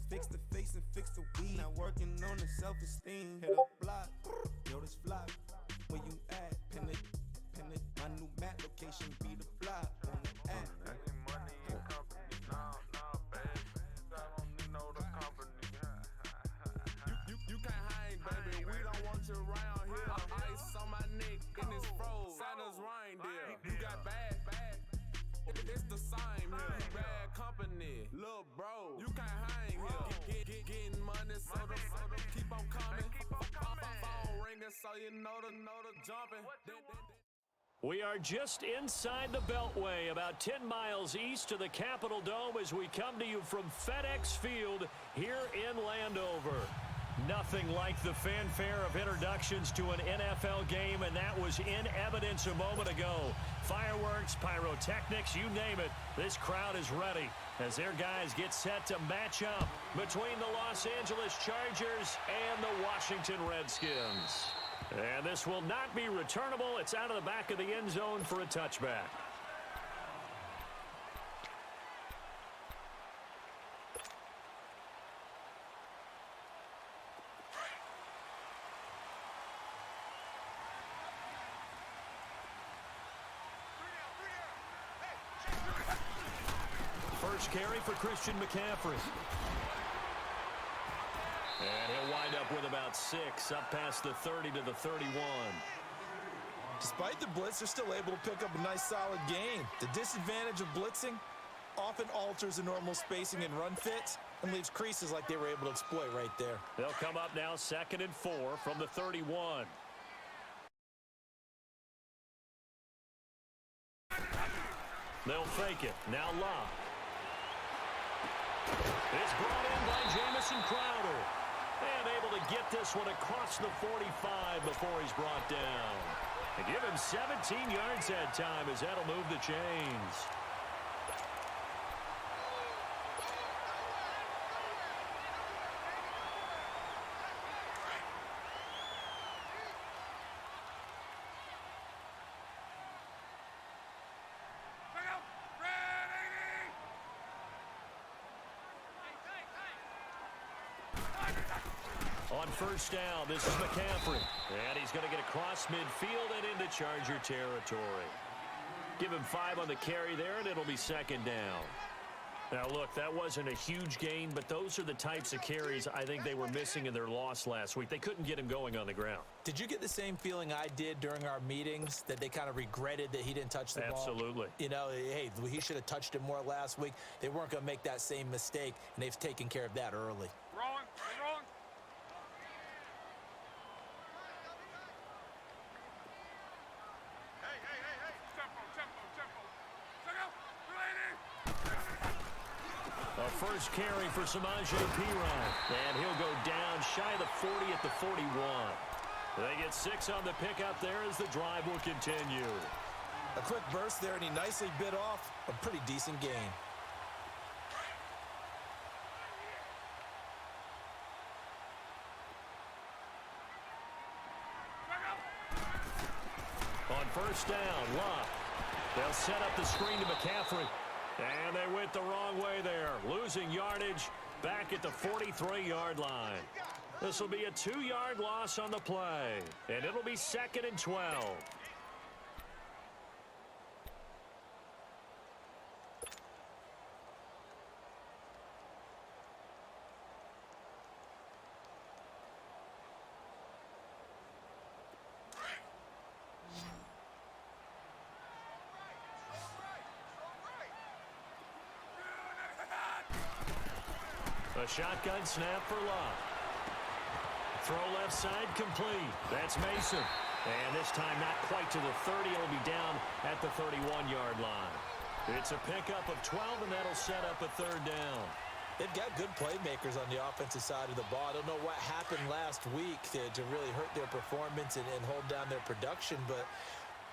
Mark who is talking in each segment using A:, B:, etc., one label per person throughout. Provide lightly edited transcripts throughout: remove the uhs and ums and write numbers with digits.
A: Fix the face and fix the weed. Not working on the self-esteem. Hit a block, yo, this block. Where you at? Pin it. My new map location be the block. On the app.
B: Money and company, nah, baby. I don't need no the company. You can't hang, baby. We don't want you around here. Ice on my neck in this froze. Santa's reindeer. You got bad. It's the same here. Bad company, little bro. You can't hang here. Getting money, so the keep on coming. Phone ringing, so you know the jumping.
C: We are just inside the Beltway, about 10 miles east of the Capitol Dome as we come to you from FedEx Field here in Landover. Nothing like the fanfare of introductions to an NFL game, and that was in evidence a moment ago. Fireworks, pyrotechnics, you name it. This crowd is ready as their guys get set to match up between the Los Angeles Chargers and the Washington Redskins. And this will not be returnable. It's out of the back of the end zone for a touchback. First carry for Christian McCaffrey. And he'll wind up with about 6, up past the 30 to the 31.
D: Despite the blitz, they're still able to pick up a nice, solid gain. The disadvantage of blitzing often alters the normal spacing and run fits and leaves creases like they were able to exploit right there.
C: They'll come up now 2nd and 4 from the 31. They'll fake it. Now LAC. It's brought in by Jamison Crowder. And able to get this one across the 45 before he's brought down. And give him 17 yards that time as that'll move the chains. On first down, this is McCaffrey. And he's going to get across midfield and into Charger territory. Give him 5 on the carry there, and it'll be 2nd down. Now, look, that wasn't a huge gain, but those are the types of carries I think they were missing in their loss last week. They couldn't get him going on the ground.
D: Did you get the same feeling I did during our meetings, that they kind of regretted that he didn't touch the ball?
C: Absolutely.
D: You know, hey, he should have touched it more last week. They weren't going to make that same mistake, and they've taken care of that early.
B: Wrong.
C: A first carry for Samaje Perine. And he'll go down shy of the 40 at the 41. They get 6 on the pickup there as the drive will continue.
D: A quick burst there, and he nicely bit off a pretty decent gain.
C: On first down, LAC. They'll set up the screen to McCaffrey. And they went the wrong way there, losing yardage back at the 43-yard line. This will be a 2-yard loss on the play, and it'll be 2nd and 12. A shotgun snap for Love. Throw left side complete. That's Mason. And this time not quite to the 30. It'll be down at the 31-yard line. It's a pickup of 12, and that'll set up a third down.
D: They've got good playmakers on the offensive side of the ball. I don't know what happened last week to really hurt their performance and hold down their production, but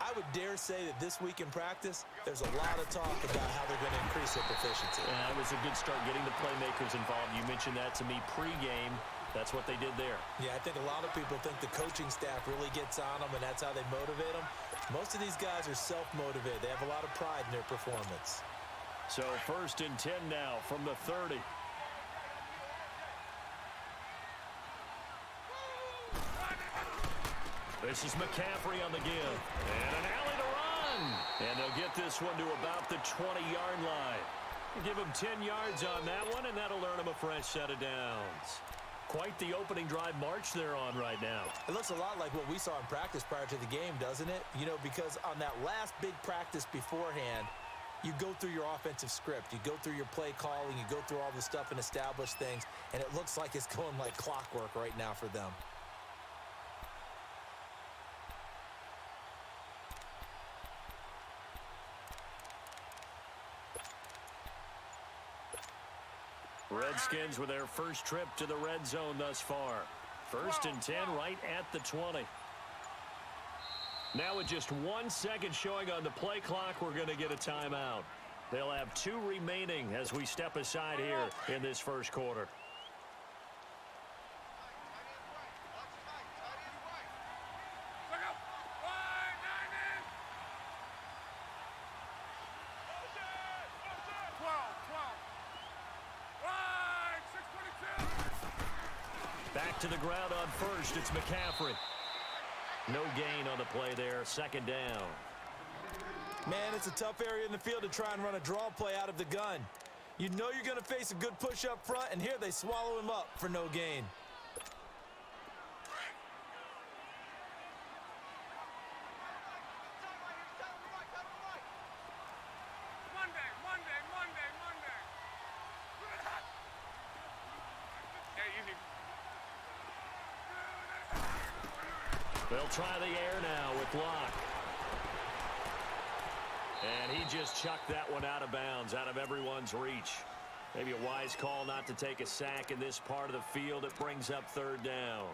D: I would dare say that this week in practice, there's a lot of talk about how they're going to increase their proficiency.
C: Yeah, it was a good start getting the playmakers involved. You mentioned that to me pregame. That's what they did there.
D: Yeah, I think a lot of people think the coaching staff really gets on them, and that's how they motivate them. Most of these guys are self-motivated. They have a lot of pride in their performance.
C: So 1st and 10 now from the 30. This is McCaffrey on the give. And an alley to run. And they'll get this one to about the 20-yard line. Give him 10 yards on that one, and that'll earn him a fresh set of downs. Quite the opening drive march they're on right now.
D: It looks a lot like what we saw in practice prior to the game, doesn't it? You know, because on that last big practice beforehand, you go through your offensive script. You go through your play calling. You go through all the stuff and establish things. And it looks like it's going like clockwork right now for them.
C: Redskins with their first trip to the red zone thus far. 1st and 10 right at the 20. Now with just 1 second showing on the play clock, we're going to get a timeout. They'll have 2 remaining as we step aside here in this first quarter. Back to the ground on first. It's McCaffrey. No gain on the play there. 2nd down.
D: Man, it's a tough area in the field to try and run a draw play out of the gun. You know you're going to face a good push up front, and here they swallow him up for no gain.
C: They'll try the air now with LAC. And he just chucked that one out of bounds, out of everyone's reach. Maybe a wise call not to take a sack in this part of the field. It brings up 3rd down.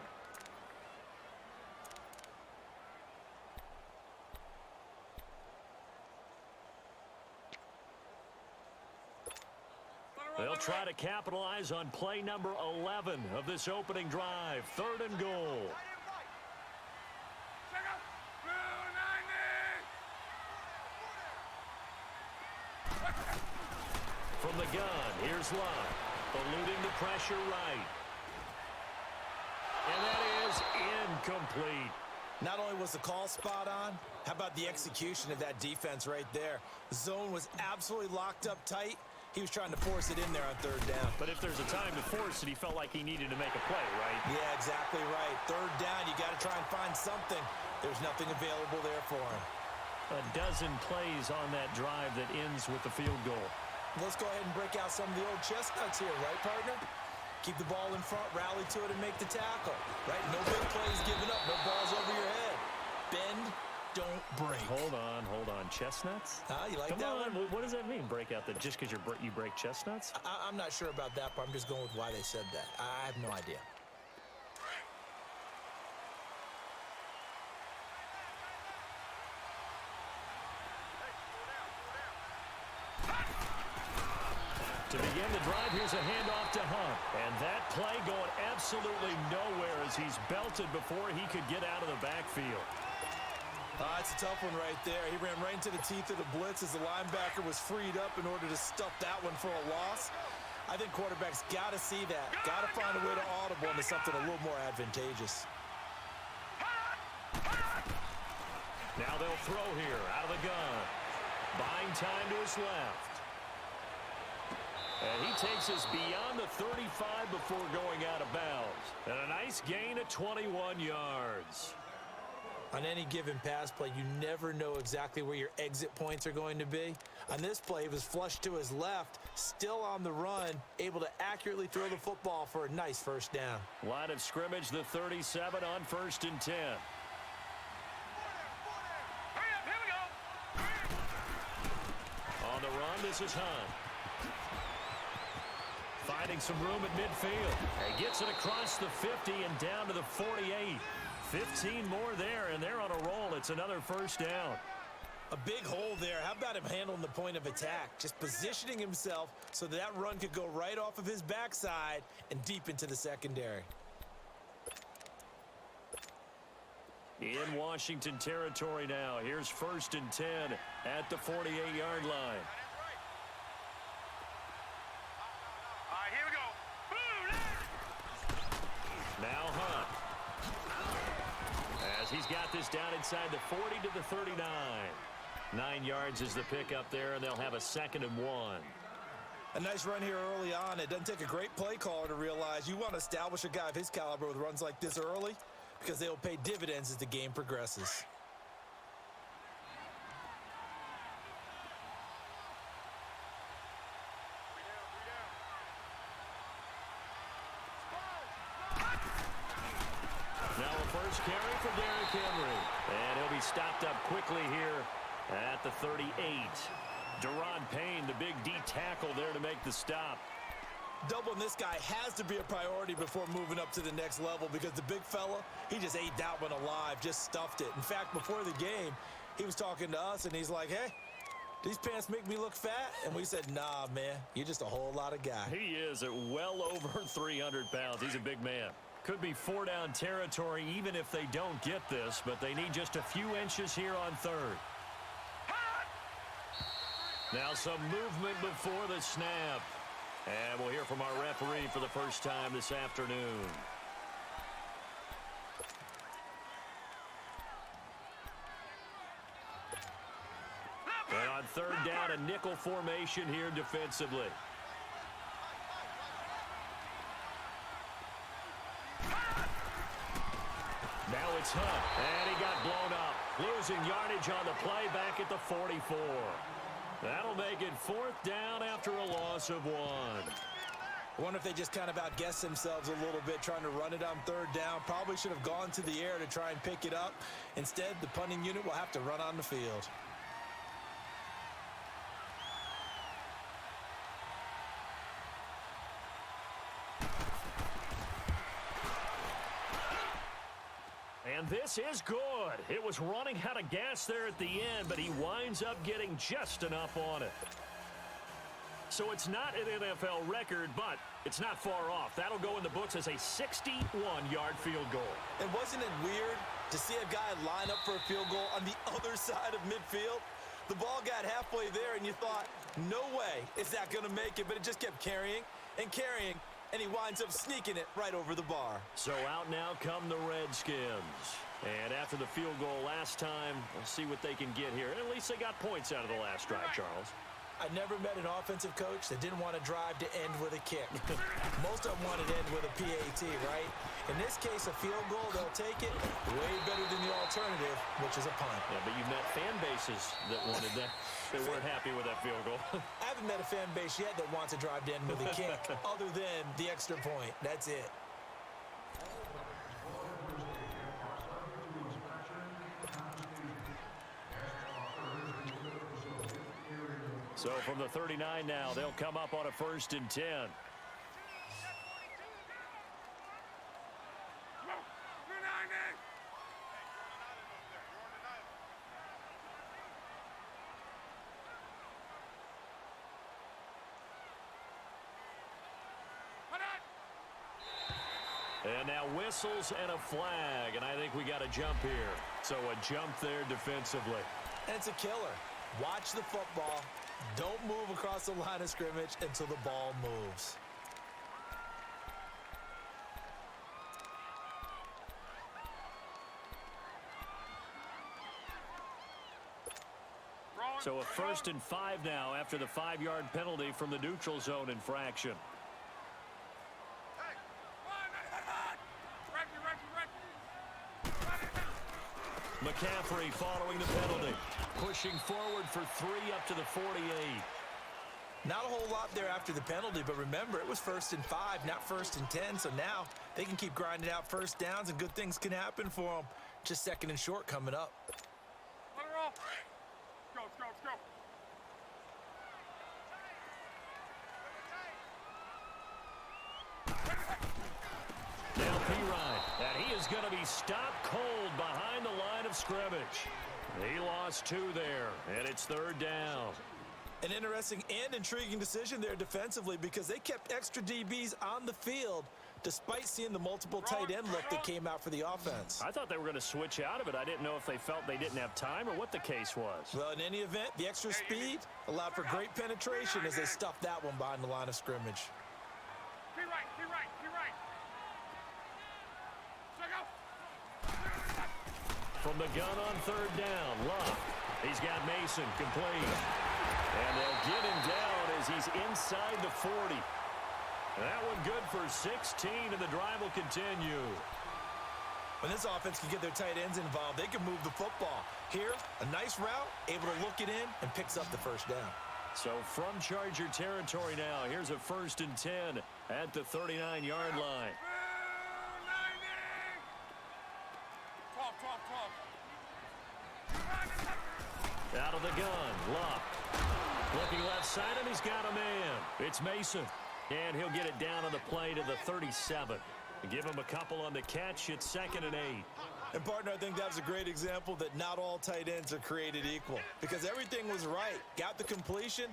C: They'll try to capitalize on play number 11 of this opening drive. 3rd and goal. From the gun, here's LAC, eluding the pressure right. And that is incomplete.
D: Not only was the call spot on, how about the execution of that defense right there? The zone was absolutely locked up tight. He was trying to force it in there on 3rd down.
C: But if there's a time to force it, he felt like he needed to make a play, right?
D: Yeah, exactly right. 3rd down, you got to try and find something. There's nothing available there for him.
C: A dozen plays on that drive that ends with the field goal.
D: Let's go ahead and break out some of the old chestnuts here, right, partner? Keep the ball in front, rally to it, and make the tackle, right? No big plays given up, no balls over your head. Bend, don't break.
C: Hold on. Chestnuts?
D: You like
C: Come
D: that
C: on.
D: one?
C: What does that mean, break out? Just because you break chestnuts?
D: I'm not sure about that, but I'm just going with why they said that. I have no idea.
C: To begin the drive, here's a handoff to Hunt. And that play going absolutely nowhere as he's belted before he could get out of the backfield.
D: It's a tough one right there. He ran right into the teeth of the blitz as the linebacker was freed up in order to stuff that one for a loss. I think quarterbacks got to see that. Got to find a way to audible into something a little more advantageous.
C: Now they'll throw here out of the gun. Buying time to his left. And he takes us beyond the 35 before going out of bounds. And a nice gain of 21 yards.
D: On any given pass play, you never know exactly where your exit points are going to be. On this play, he was flushed to his left, still on the run, able to accurately throw the football for a nice first down.
C: Line of scrimmage, the 37 on 1st and 10. On the run, this is Hunt. Finding some room at midfield. He gets it across the 50 and down to the 48. 15 more there, and they're on a roll. It's another first down.
D: A big hole there. How about him handling the point of attack? Just positioning himself so that run could go right off of his backside and deep into the secondary.
C: In Washington territory now. Here's 1st and 10 at the 48-yard line. Now Hunt. As he's got this down inside the 40 to the 39. 9 yards is the pickup there, and they'll have a 2nd and 1.
D: A nice run here early on. It doesn't take a great play caller to realize you want to establish a guy of his caliber with runs like this early because they will pay dividends as the game progresses.
C: Now a first carry for Derrick Henry. And he'll be stopped up quickly here at the 38. Deron Payne, the big D tackle there to make the stop.
D: Doubling this guy has to be a priority before moving up to the next level because the big fella, he just ate that one alive, just stuffed it. In fact, before the game, he was talking to us, and he's like, hey, these pants make me look fat? And we said, nah, man, you're just a whole lot of guy.
C: He is at well over 300 pounds. He's a big man. Could be 4-down territory even if they don't get this, but they need just a few inches here on 3rd. Now some movement before the snap. And we'll hear from our referee for the first time this afternoon. And on 3rd down, a nickel formation here defensively. Now it's Hunt, and he got blown up. Losing yardage on the play back at the 44. That'll make it 4th down after a loss of 1.
D: I wonder if they just kind of outguessed themselves a little bit trying to run it on 3rd down. Probably should have gone to the air to try and pick it up. Instead, the punting unit will have to run on the field.
C: And this is good. It was running out of gas there at the end, but he winds up getting just enough on it. So it's not an NFL record, but it's not far off. That'll go in the books as a 61-yard field goal.
D: And wasn't it weird to see a guy line up for a field goal on the other side of midfield? The ball got halfway there, and you thought, no way is that going to make it, but it just kept carrying and carrying. And he winds up sneaking it right over the bar.
C: So out now come the Redskins. And after the field goal last time, we'll see what they can get here. At least they got points out of the last drive, Charles.
D: I never met an offensive coach that didn't want to drive to end with a kick. Most of them wanted to end with a PAT, right? In this case, a field goal, they'll take it way better than the alternative, which is a punt.
C: Yeah, but you've met fan bases that wanted that. They weren't happy with that field goal.
D: I haven't met a fan base yet that wants to drive to end with a kick other than the extra point. That's it.
C: So from the 39 now, they'll come up on a 1st and 10. And now whistles and a flag, and I think we got a jump here. So a jump there defensively.
D: And it's a killer. Watch the football. Don't move across the line of scrimmage until the ball moves.
C: So a 1st and 5 now after the 5-yard penalty from the neutral zone infraction. McCaffrey following the penalty. Pushing forward for 3 up to the 48.
D: Not a whole lot there after the penalty, but remember, it was 1st and 5, not 1st and 10, so now they can keep grinding out first downs and good things can happen for them. Just 2nd and short coming up.
B: Let her off. Let's go.
C: Now P-Ryan, and he is going to be stopped cold behind the line of scrimmage. He lost 2 there, and it's 3rd down.
D: An interesting and intriguing decision there defensively because they kept extra DBs on the field despite seeing the multiple tight end look that came out for the offense.
C: I thought they were going to switch out of it. I didn't know if they felt they didn't have time or what the case was.
D: Well, in any event, the extra speed allowed for great penetration as they stuffed that one behind the line of scrimmage.
B: Keep right. Check out.
C: From the gun on 3rd down, Luck. He's got Mason complete. And they'll get him down as he's inside the 40. That one good for 16, and the drive will continue.
D: When this offense can get their tight ends involved, they can move the football. Here, a nice route, able to look it in, and picks up the 1st down.
C: So from Charger territory now, here's a 1st and 10 at the 39-yard line. Out of the gun, Luck. Looking left side, and he's got a man. It's Mason. And he'll get it down on the play to the 37. Give him a couple on the catch. It's 2nd and 8.
D: And, partner, I think that was a great example that not all tight ends are created equal because everything was right. Got the completion,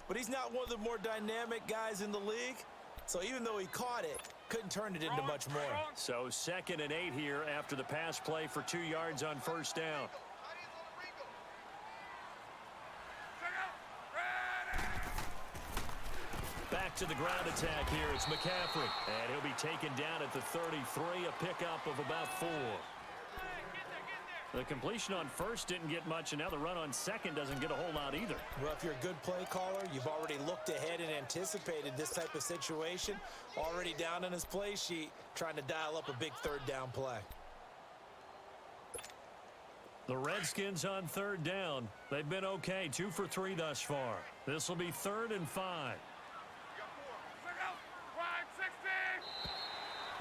D: but he's not one of the more dynamic guys in the league. So even though he caught it, couldn't turn it into much more.
C: So 2nd and 8 here after the pass play for 2 yards on 1st down. Back to the ground attack here. It's McCaffrey. And he'll be taken down at the 33, a pickup of about 4. The completion on 1st didn't get much, and now the run on 2nd doesn't get a whole lot either.
D: Well, if you're a good play caller, you've already looked ahead and anticipated this type of situation. Already down on his play sheet, trying to dial up a big 3rd down play.
C: The Redskins on 3rd down. They've been okay, 2 for 3 thus far. This will be 3rd and 5.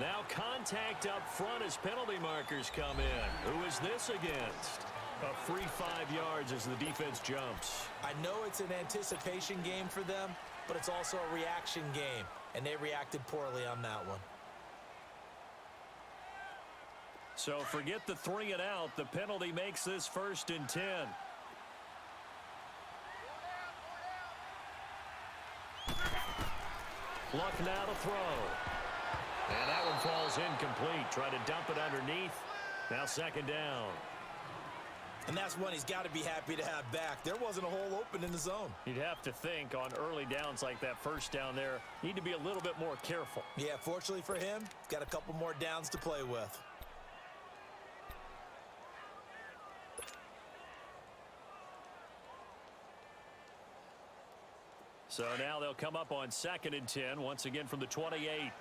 C: Now contact up front as penalty markers come in. Who is this against? A free 5 yards as the defense jumps.
D: I know it's an anticipation game for them, but it's also a reaction game, and they reacted poorly on that one.
C: So forget the 3 and out. The penalty makes this 1st and 10. Luck now to throw. And that one falls incomplete. Try to dump it underneath. Now 2nd down.
D: And that's one he's got to be happy to have back. There wasn't a hole open in the zone.
C: You'd have to think on early downs like that 1st down there, need to be a little bit more careful.
D: Yeah, fortunately for him, got a couple more downs to play with.
C: So now they'll come up on 2nd and 10, once again from the 28.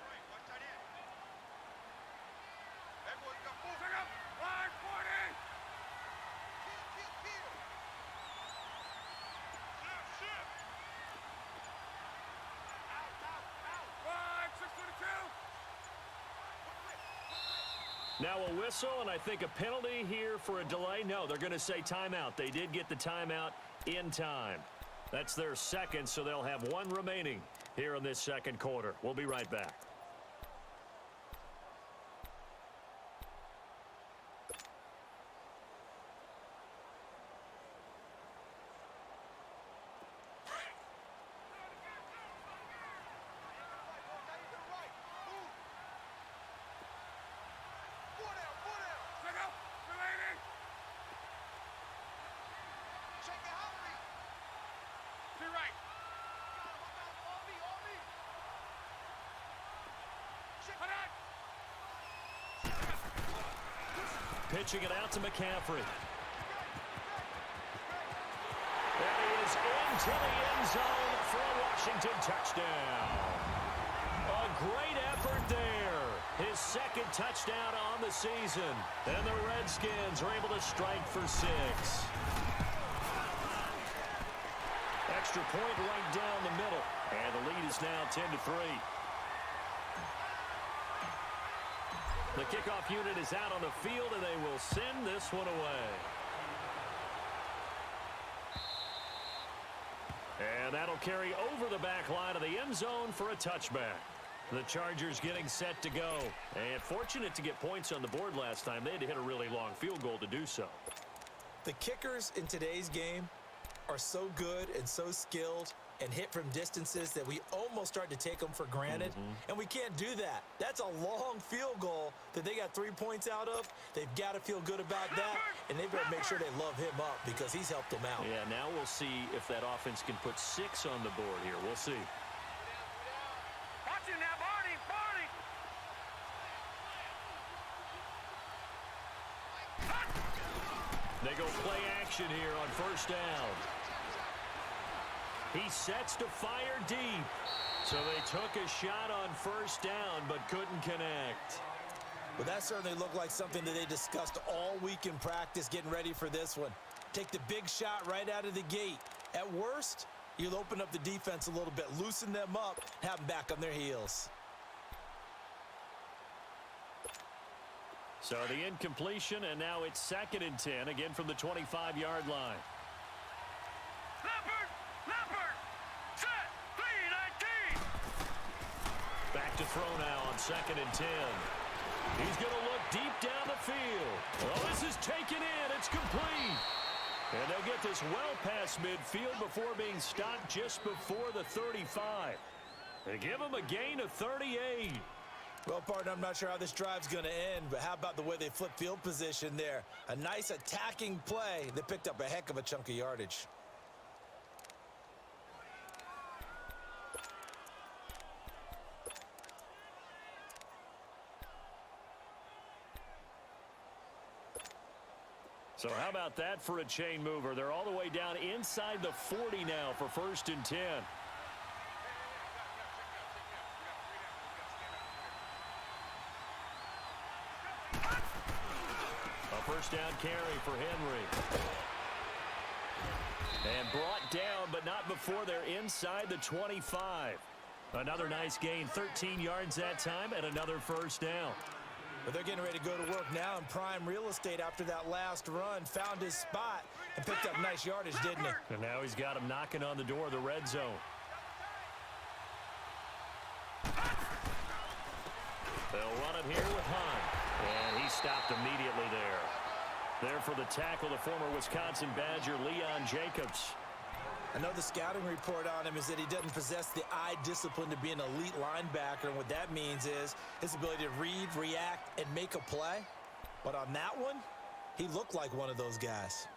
C: Now a whistle, and I think a penalty here for a delay. No, they're going to say timeout. They did get the timeout in time. That's their 2nd, so they'll have 1 remaining here in this 2nd quarter. We'll be right back. Pitching it out to McCaffrey. And he is into the end zone for a Washington touchdown. A great effort there. His second touchdown on the season. And the Redskins are able to strike for 6. Extra point right down the middle. And the lead is now 10-3. The kickoff unit is out on the field, and they will send this one away. And that'll carry over the back line of the end zone for a touchback. The Chargers getting set to go. And fortunate to get points on the board last time. They had to hit a really long field goal to do so.
D: The kickers in today's game are so good and so skilled and hit from distances that we almost start to take them for granted. And we can't do that. That's a long field goal that they got 3 points out of. They've got to feel good about that, and they better make sure they love him up because he's helped them out.
C: Yeah, now we'll see if that offense can put 6 on the board here. We'll see.
B: Watch him now, Barney!
C: They go play action here on first down. He sets to fire deep. So they took a shot on first down but couldn't connect.
D: Well, that certainly looked like something that they discussed all week in practice getting ready for this one. Take the big shot right out of the gate. At worst, you'll open up the defense a little bit, loosen them up, have them back on their heels.
C: So the incompletion, and now it's 2nd and 10, again from the 25-yard line.
B: Leopard! Set! 3-19!
C: Back to throw now on 2nd and 10. He's going to look deep down the field. Well, this is taken in. It's complete. And they'll get this well past midfield before being stopped just before the 35. They give him a gain of 38.
D: Well, partner, I'm not sure how this drive's going to end, but how about the way they flip field position there? A nice attacking play. They picked up a heck of a chunk of yardage.
C: So how about that for a chain mover? They're all the way down inside the 40 now for 1st and 10. A first down carry for Henry. And brought down, but not before they're inside the 25. Another nice gain, 13 yards that time, and another first down.
D: But they're getting ready to go to work now in prime real estate after that last run. Found his spot and picked up nice yardage, didn't he?
C: And now he's got him knocking on the door of the red zone. They'll run it here with Hunt. And he stopped immediately there. There for the tackle, the former Wisconsin Badger, Leon Jacobs.
D: I know the scouting report on him is that he doesn't possess the eye discipline to be an elite linebacker, and what that means is his ability to read, react, and make a play. But on that one, he looked like one of those guys.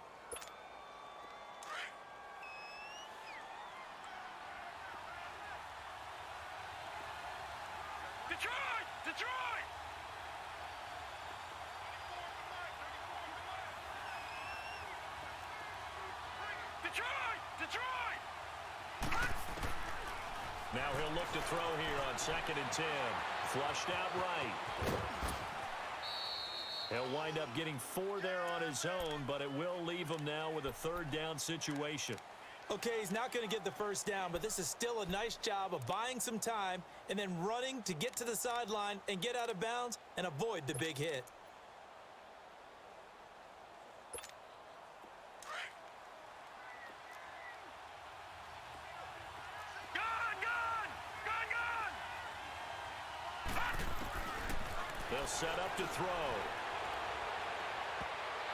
B: Detroit! Detroit! Detroit!
C: Now he'll look to throw here on 2nd and 10. Flushed out right. He'll wind up getting 4 there on his own, but it will leave him now with a 3rd down situation.
D: Okay, he's not going to get the first down, but this is still a nice job of buying some time and then running to get to the sideline and get out of bounds and avoid the big hit.
C: They'll set up to throw.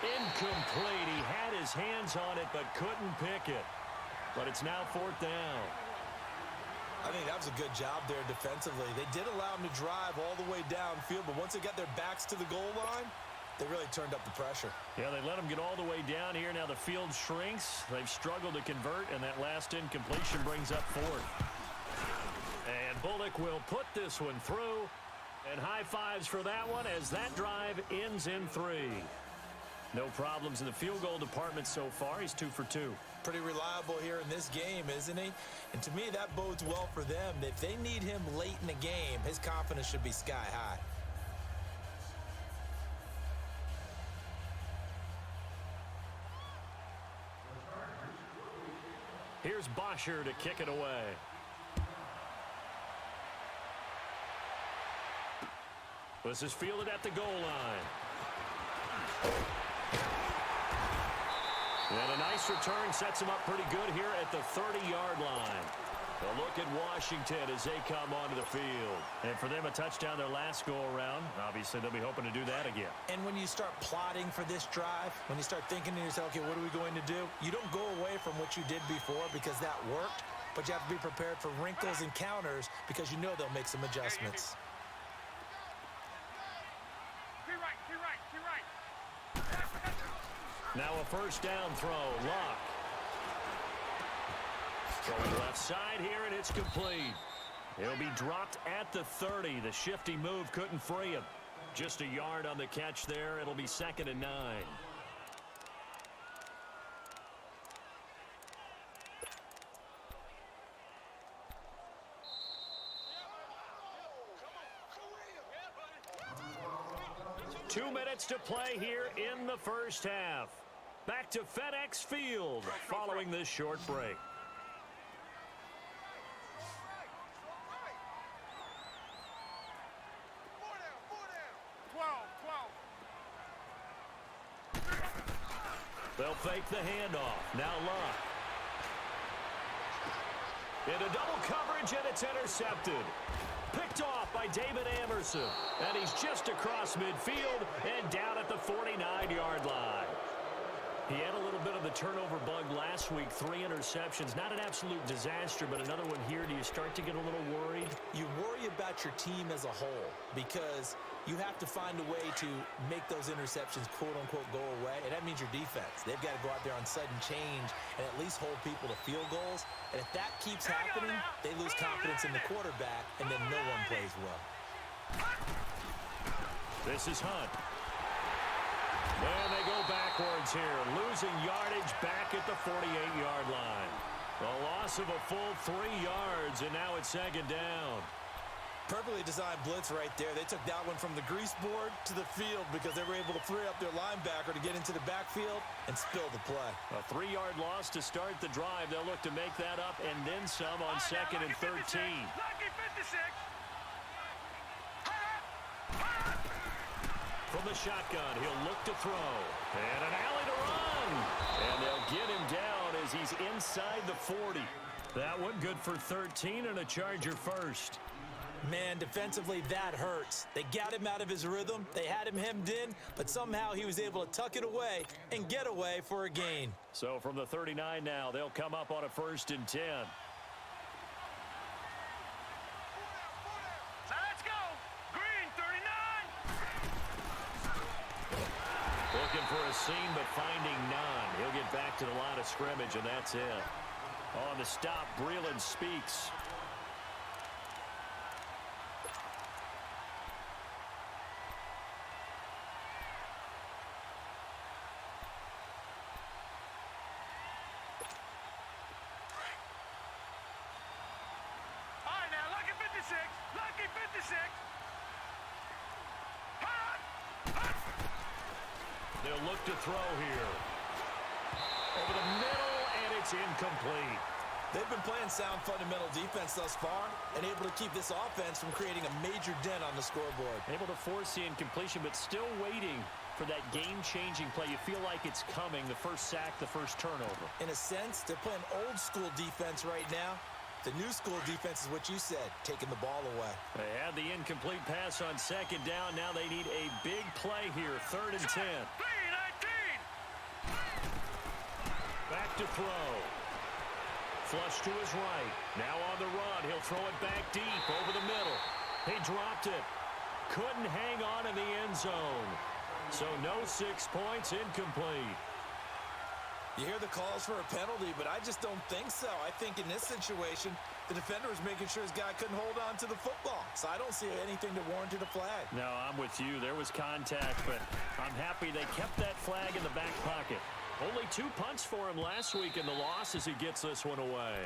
C: Incomplete. He had his hands on it but couldn't pick it. But it's now 4th down.
D: I think that was a good job there defensively. They did allow him to drive all the way downfield, but once they got their backs to the goal line, they really turned up the pressure.
C: Yeah, they let him get all the way down here. Now the field shrinks. They've struggled to convert, and that last incompletion brings up 4th. And Bullock will put this one through. And high fives for that one as that drive ends in 3. No problems in the field goal department so far. He's 2 for 2.
D: Pretty reliable here in this game, isn't he? And to me, that bodes well for them. If they need him late in the game, his confidence should be sky high.
C: Here's Bosher to kick it away. This is fielded at the goal line. And a nice return sets him up pretty good here at the 30-yard line. A look at Washington as they come onto the field. And for them, a touchdown their last go-around. Obviously, they'll be hoping to do that again.
D: And when you start plotting for this drive, when you start thinking to yourself, okay, what are we going to do? You don't go away from what you did before because that worked, but you have to be prepared for wrinkles and counters because you know they'll make some adjustments.
C: Now a first down throw. LAC. Throwing left side here, and it's complete. He'll be dropped at the 30. The shifty move couldn't free him. Just a yard on the catch there. It'll be 2nd and 9. Two minutes to play here in the first half. Back to FedEx Field following this short break. They'll fake the handoff. Now LAC. Into double coverage, and it's intercepted. Picked off by David Amerson. And he's just across midfield and down at the 49-yard line. He had a little bit of the turnover bug last week. 3 interceptions. Not an absolute disaster, but another one here. Do you start to get a little worried?
D: You worry about your team as a whole because you have to find a way to make those interceptions, quote-unquote, go away. And that means your defense. They've got to go out there on sudden change and at least hold people to field goals. And if that keeps happening, they lose confidence in the quarterback, and then no one plays well.
C: This is Hunt. And they go backwards here, losing yardage back at the 48-yard line. A loss of a full 3 yards, and now it's 2nd down.
D: Perfectly designed blitz right there. They took that one from the grease board to the field because they were able to free up their linebacker to get into the backfield and spill the play.
C: A 3-yard loss to start the drive. They'll look to make that up and then some on 2nd and 13. From the shotgun, he'll look to throw. And an alley to run. And they'll get him down as he's inside the 40. That one good for 13 and a Charger first.
D: Man, defensively, that hurts. They got him out of his rhythm. They had him hemmed in, but somehow he was able to tuck it away and get away for a gain.
C: So from the 39 now, they'll come up on a 1st and 10.
B: Let's go. Green, 39.
C: Looking for a seam, but finding none. He'll get back to the line of scrimmage, and that's it. On the stop, Breeland Speaks.
B: Lucky 56.
C: They'll look to throw here. Over the middle, and it's incomplete.
D: They've been playing sound fundamental defense thus far and able to keep this offense from creating a major dent on the scoreboard.
C: Able to force the incompletion, but still waiting for that game-changing play. You feel like it's coming, the first sack, the first turnover.
D: In a sense, they're playing old-school defense right now. The new school defense is what you said, taking the ball away.
C: They had the incomplete pass on 2nd down. Now they need a big play here, 3rd and 10. Back to throw. Flush to his right. Now on the run. He'll throw it back deep over the middle. He dropped it. Couldn't hang on in the end zone. So no 6 points, incomplete.
D: You hear the calls for a penalty, but I just don't think so. I think in this situation, the defender was making sure his guy couldn't hold on to the football. So I don't see anything that warranted a flag.
C: No, I'm with you. There was contact, but I'm happy they kept that flag in the back pocket. Only 2 punts for him last week in the loss as he gets this one away.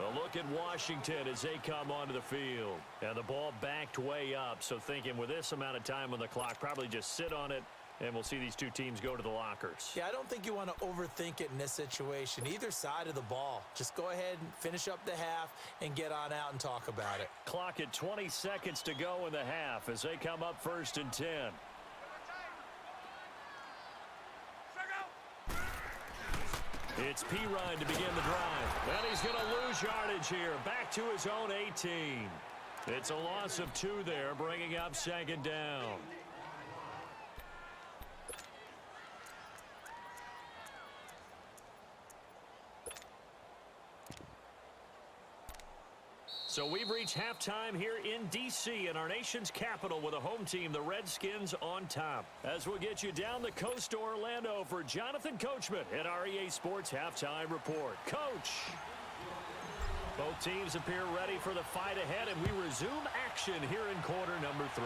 C: A look at Washington as they come onto the field. And the ball backed way up, so thinking with this amount of time on the clock, probably just sit on it And we'll see these two teams go to the lockers.
D: Yeah, I don't think you want to overthink it in this situation. Either side of the ball. Just go ahead and finish up the half and get on out and talk about it.
C: Clock at 20 seconds to go in the half as they come up 1st and 10. It's Pirine to begin the drive. And he's going to lose yardage here. Back to his own 18. It's a loss of 2 there, bringing up 2nd down. So we've reached halftime here in D.C. in our nation's capital with a home team, the Redskins, on top. As we'll get you down the coast to Orlando for Jonathan Coachman at our EA Sports Halftime Report. Coach! Both teams appear ready for the fight ahead, and we resume action here in quarter number 3.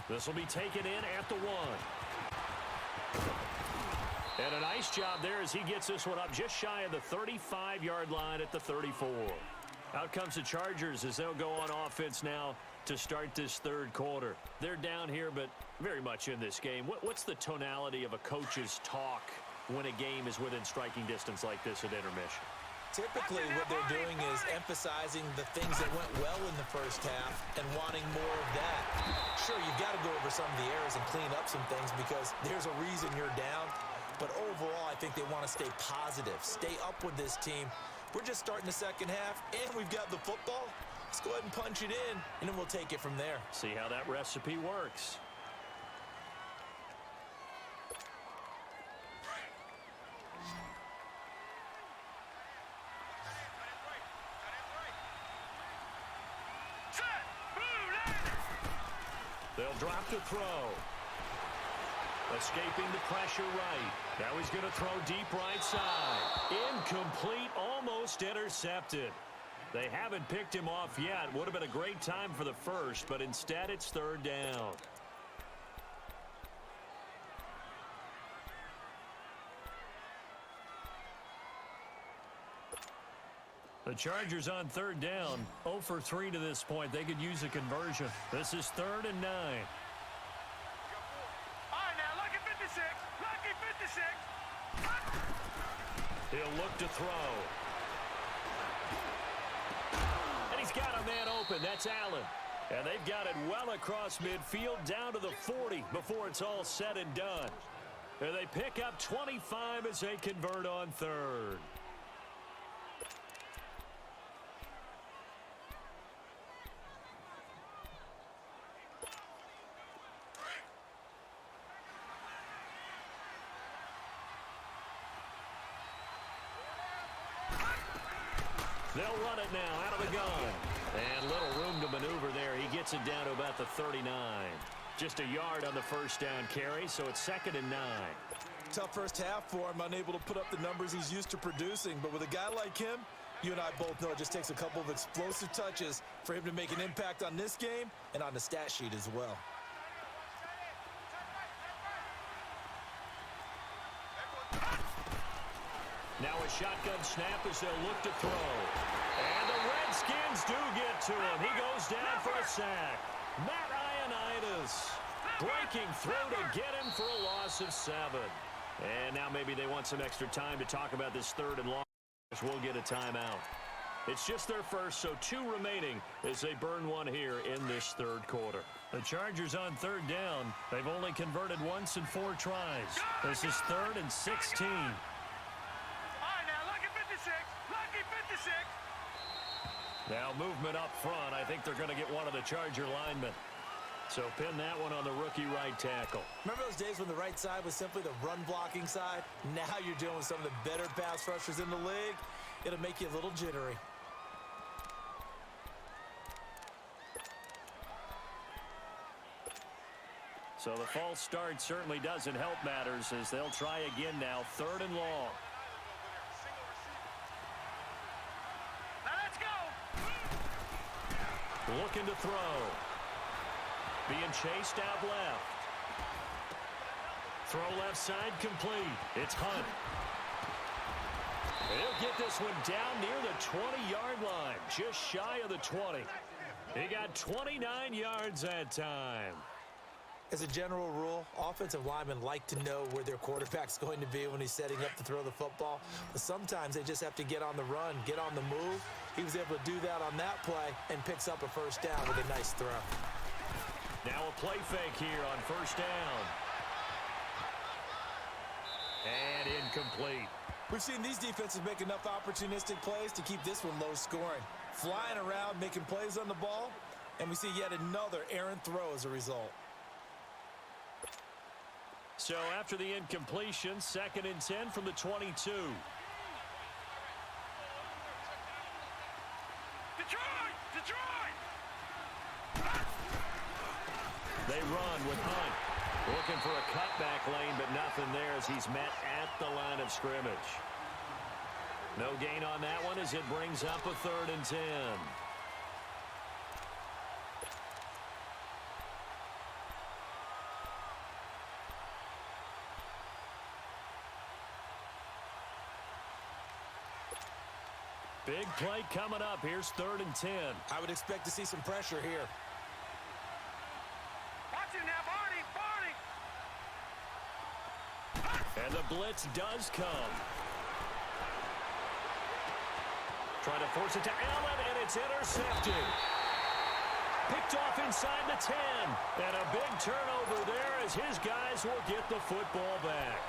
C: This will be taken in at the 1. And a nice job there as he gets this one up just shy of the 35-yard line at the 34. Out comes the Chargers as they'll go on offense now to start this 3rd quarter. They're down here, but very much in this game. What's the tonality of a coach's talk when a game is within striking distance like this at intermission?
D: Typically, what they're doing is emphasizing the things that went well in the first half and wanting more of that. Sure, you've got to go over some of the errors and clean up some things because there's a reason you're down. But overall, I think they want to stay positive, stay up with this team. We're just starting the second half, and we've got the football. Let's go ahead and punch it in, and then we'll take it from there.
C: See how that recipe works. They'll drop the throw. Escaping the pressure right. Now he's going to throw deep right side. Incomplete, almost intercepted. They haven't picked him off yet. Would have been a great time for the first, but instead it's 3rd down. The Chargers on 3rd down. 0 for 3 to this point. They could use a conversion. This is 3rd and 9. He'll look to throw. And he's got a man open. That's Allen. And they've got it well across midfield down to the 40 before it's all said and done. And they pick up 25 as they convert on 3rd. They'll run it now out of the gun. And little room to maneuver there. He gets it down to about the 39. Just a yard on the 1st down carry, so it's 2nd and 9.
D: Tough first half for him, unable to put up the numbers he's used to producing. But with a guy like him, you and I both know it just takes a couple of explosive touches for him to make an impact on this game and on the stat sheet as well.
C: Now a shotgun snap as they'll look to throw. And the Redskins do get to him. He goes down for a sack. Matt Ioannidis breaking through to get him for a loss of 7. And now maybe they want some extra time to talk about this 3rd and long. We'll get a timeout. It's just their first, so 2 remaining as they burn one here in this 3rd quarter. The Chargers on 3rd down. They've only converted once in 4 tries. This is 3rd and 16. Now movement up front. I think they're going to get one of the Charger linemen. So pin that one on the rookie right tackle.
D: Remember those days when the right side was simply the run-blocking side? Now you're dealing with some of the better pass rushers in the league. It'll make you a little jittery.
C: So the false start certainly doesn't help matters as they'll try again now. 3rd and long. Looking to throw. Being chased out left. Throw left side complete. It's Hunt. He'll get this one down near the 20-yard line. Just shy of the 20. He got 29 yards that time.
D: As a general rule, offensive linemen like to know where their quarterback's going to be when he's setting up to throw the football. But sometimes they just have to get on the run, get on the move. He was able to do that on that play and picks up a first down with a nice throw.
C: Now a play fake here on first down. And incomplete.
D: We've seen these defenses make enough opportunistic plays to keep this one low scoring. Flying around, making plays on the ball, and we see yet another errant throw as a result.
C: So after the incompletion, 2nd and 10 from the 22. They run with Hunt. Looking for a cutback lane, but nothing there as he's met at the line of scrimmage. No gain on that one as it brings up a 3rd and 10. Big play coming up. Here's 3rd and 10.
D: I would expect to see some pressure here.
B: Watch him now, Barney!
C: And the blitz does come. Trying to force it to Allen, and it's intercepted. Picked off inside the 10. And a big turnover there as his guys will get the football back.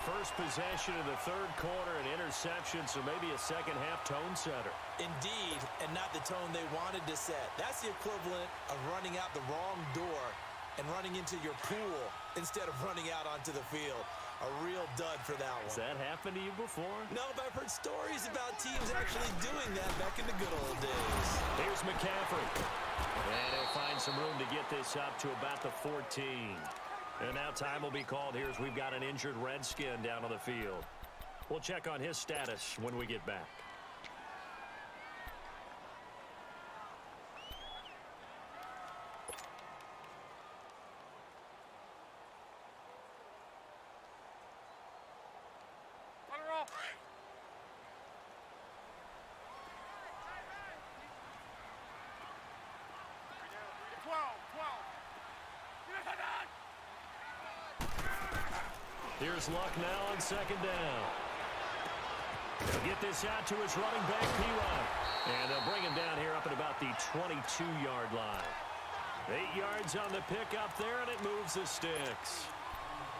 C: First possession in the 3rd quarter, an interception, so maybe a second-half tone setter.
D: Indeed, and not the tone they wanted to set. That's the equivalent of running out the wrong door and running into your pool instead of running out onto the field. A real dud for that one.
C: Has that happened to you before?
D: No, but I've heard stories about teams actually doing that back in the good old days.
C: Here's McCaffrey. And he'll find some room to get this up to about the 14. And now time will be called here as we've got an injured Redskin down on the field. We'll check on his status when we get back. Here's Luck now on 2nd down. He'll get this out to his running back, P-Rock. And they'll bring him down here up at about the 22-yard line. 8 yards on the pickup there, and it moves the sticks.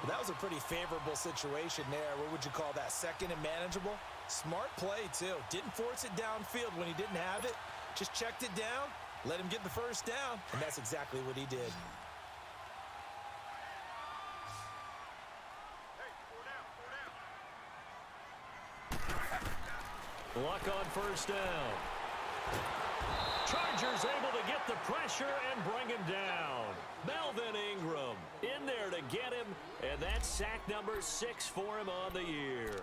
D: Well, that was a pretty favorable situation there. What would you call that? 2nd and manageable? Smart play, too. Didn't force it downfield when he didn't have it. Just checked it down, let him get the first down, and that's exactly what he did.
C: Luck on first down. Chargers able to get the pressure and bring him down. Melvin Ingram in there to get him, and that's sack number 6 for him on the year.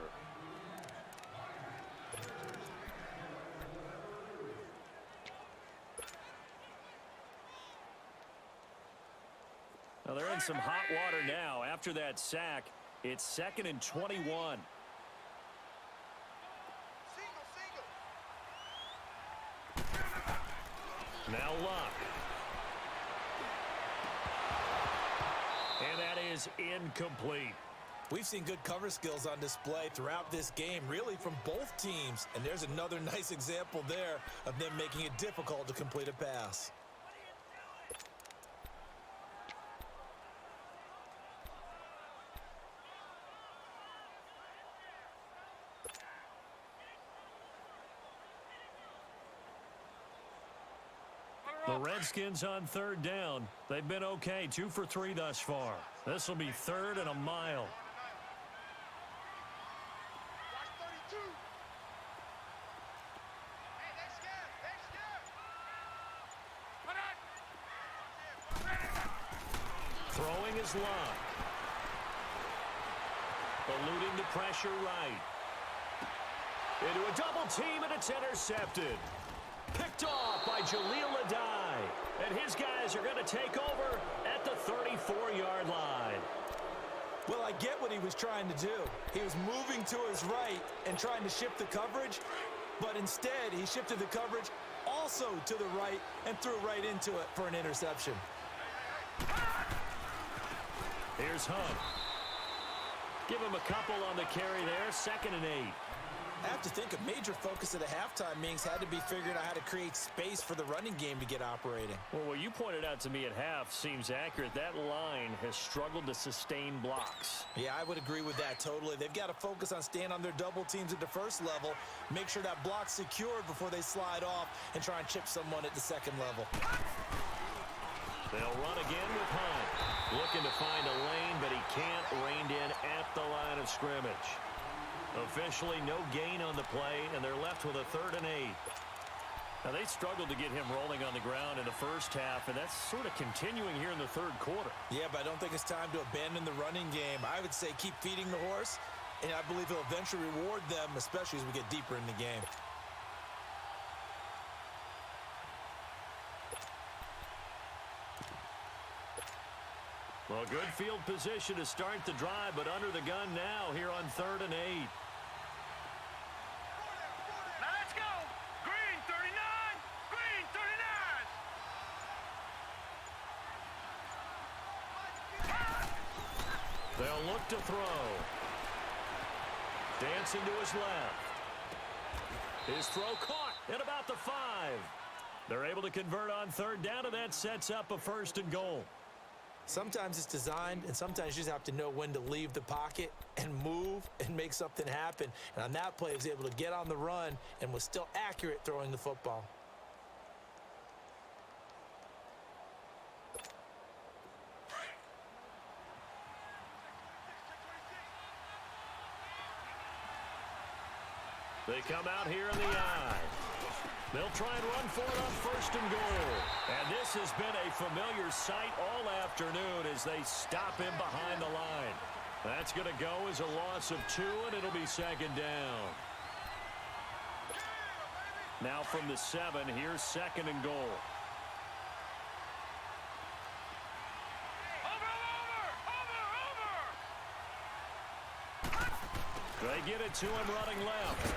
C: Well, they're in some hot water now. After that sack, it's 2nd and 21. Now Luck. And that is incomplete.
D: We've seen good cover skills on display throughout this game, really from both teams. And there's another nice example there of them making it difficult to complete a pass.
C: The Redskins on 3rd down. They've been okay, 2 for 3 thus far. This will be 3rd and a mile. Throwing is Luck. Eluding the pressure right. Into a double team, and it's intercepted. Picked off by Jaleel Adai. And his guys are going to take over at the 34-yard line.
D: Well, I get what he was trying to do. He was moving to his right and trying to shift the coverage, but instead he shifted the coverage also to the right and threw right into it for an interception.
C: Here's Hunt. Give him a couple on the carry there. 2nd and 8.
D: I have to think a major focus of the halftime meetings had to be figuring out how to create space for the running game to get operating.
C: Well, what you pointed out to me at half seems accurate. That line has struggled to sustain blocks.
D: Yeah, I would agree with that totally. They've got to focus on staying on their double teams at the first level, make sure that block's secured before they slide off and try and chip someone at the second level.
C: They'll run again with Hunt. Looking to find a lane, but he can't. Reined in at the line of scrimmage. Officially no gain on the play, and they're left with a 3rd and 8. Now, they struggled to get him rolling on the ground in the first half, and that's sort of continuing here in the 3rd quarter.
D: Yeah, but I don't think it's time to abandon the running game. I would say keep feeding the horse, and I believe he'll eventually reward them, especially as we get deeper in the game.
C: Well, good field position to start the drive, but under the gun now here on 3rd and 8.
B: Now let's go. Green 39. Green 39.
C: They'll look to throw. Dancing to his left. His throw caught at about the 5. They're able to convert on 3rd down, and that sets up a 1st and goal.
D: Sometimes it's designed, and sometimes you just have to know when to leave the pocket and move and make something happen. And on that play, he was able to get on the run and was still accurate throwing the football.
C: They come out here in the eye. They'll try and run for it on 1st and goal. And this has been a familiar sight all afternoon as they stop him behind the line. That's going to go as a loss of 2, and it'll be 2nd down. Now from the 7, here's 2nd and goal. They get it to him running left.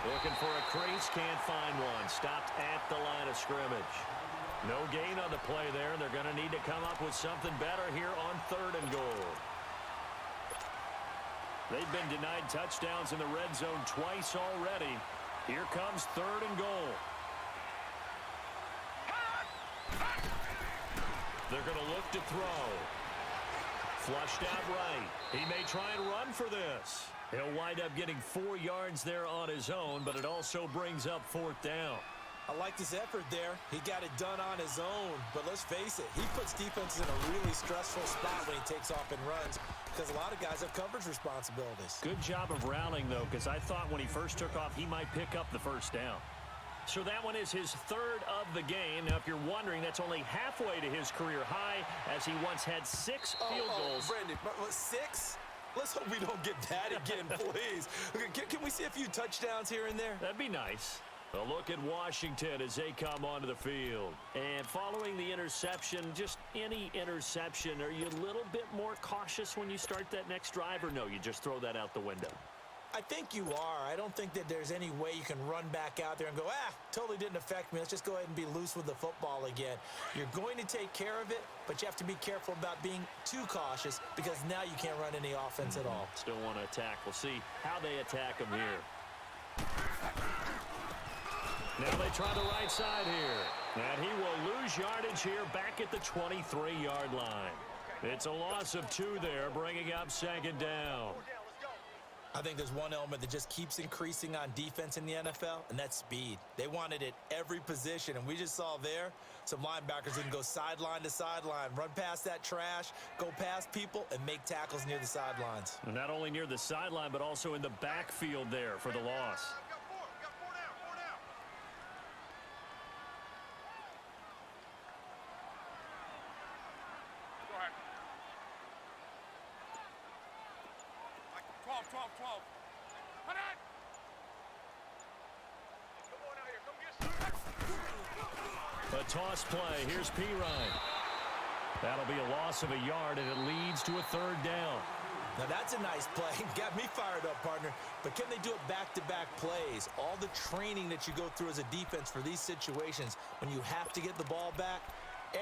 C: Looking for a crease, can't find one. Stopped at the line of scrimmage. No gain on the play there, and they're going to need to come up with something better here on 3rd and goal. They've been denied touchdowns in the red zone twice already. Here comes 3rd and goal. They're going to look to throw. Flushed out right. He may try and run for this. He'll wind up getting 4 yards there on his own, but it also brings up 4th down.
D: I liked his effort there. He got it done on his own, but let's face it, he puts defenses in a really stressful spot when he takes off and runs because a lot of guys have coverage responsibilities.
C: Good job of rallying, though, because I thought when he first took off, he might pick up the 1st down. So that one is his 3rd of the game. Now, if you're wondering, that's only halfway to his career high as he once had 6 field goals.
D: Brandon, 6? Let's hope we don't get that again, please. Can we see a few touchdowns here and there?
C: That'd be nice. A look at Washington as they come onto the field. And following the interception, just any interception, are you a little bit more cautious when you start that next drive, or no, you just throw that out the window?
D: I think you are. I don't think that there's any way you can run back out there and go, totally didn't affect me. Let's just go ahead and be loose with the football again. You're going to take care of it, but you have to be careful about being too cautious because now you can't run any offense at all.
C: Still want to attack. We'll see how they attack him here. Now they try the right side here. And he will lose yardage here back at the 23-yard line. It's a loss of 2 there, bringing up 2nd down.
D: I think there's one element that just keeps increasing on defense in the NFL, and that's speed. They want it at every position, and we just saw there some linebackers that can go sideline to sideline, run past that trash, go past people, and make tackles near the sidelines.
C: And not only near the sideline, but also in the backfield there for the loss. A toss play. Here's Pirine. That'll be a loss of a yard, and it leads to a 3rd down.
D: Now that's a nice play. Got me fired up, partner. But can they do it back-to-back plays? All the training that you go through as a defense for these situations, when you have to get the ball back,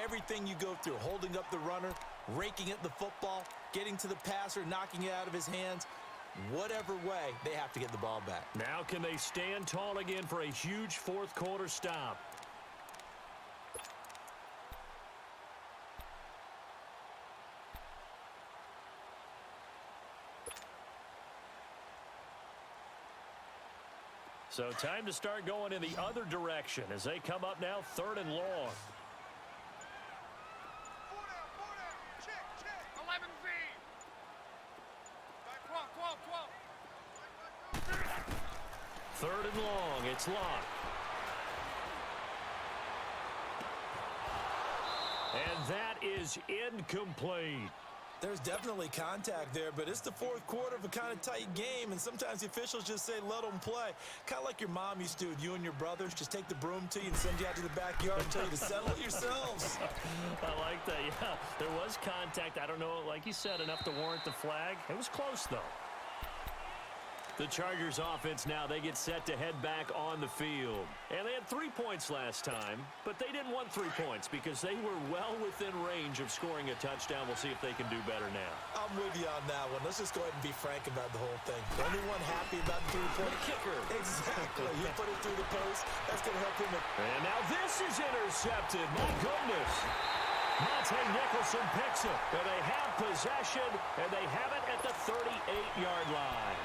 D: everything you go through, holding up the runner, raking at the football, getting to the passer, knocking it out of his hands. Whatever way, they have to get the ball back.
C: Now can they stand tall again for a huge fourth quarter stop? So time to start going in the other direction as they come up now 3rd and long. 3rd and long, it's locked. And that is incomplete.
D: There's definitely contact there, but it's the fourth quarter of a kind of tight game, and sometimes the officials just say, let them play. Kind of like your mom used to do with you and your brothers. Just take the broom to you and send you out to the backyard and tell you to settle it yourselves.
C: I like that, yeah. There was contact. I don't know, like you said, enough to warrant the flag. It was close, though. The Chargers offense now, they get set to head back on the field. And they had 3 points last time, but they didn't want 3 points because they were well within range of scoring a touchdown. We'll see if they can do better now.
D: I'm with you on that one. Let's just go ahead and be frank about the whole thing. The only one happy about the 3-point
C: kicker.
D: Exactly. You put it through the post. That's going to help him.
C: And now this is intercepted. My goodness. Monte Nicholson picks it. And they have possession, and they have it at the 38-yard line.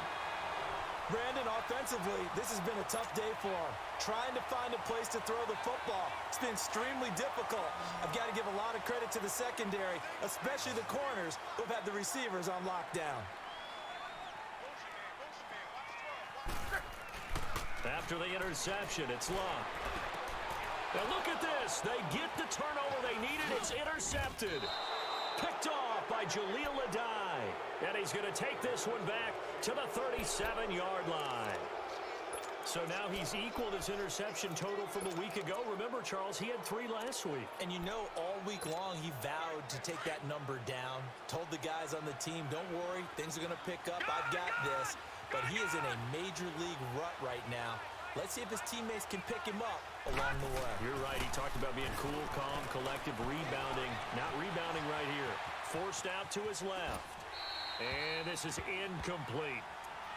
D: Brandon, offensively, this has been a tough day for him. Trying to find a place to throw the football. It's been extremely difficult. I've got to give a lot of credit to the secondary, especially the corners who've had the receivers on lockdown.
C: After the interception, it's locked. Now look at this. They get the turnover they needed. It's intercepted. Picked off by Jaleel Adai. And he's going to take this one back to the 37-yard line. So now he's equaled his interception total from a week ago. Remember, Charles, he had 3 last week.
D: And you know, all week long he vowed to take that number down. Told the guys on the team, don't worry, things are going to pick up. I've got this. But he is in a major league rut right now. Let's see if his teammates can pick him up along the way.
C: You're right. He talked about being cool, calm, collective, rebounding. Not rebounding right here. Forced out to his left. And this is incomplete.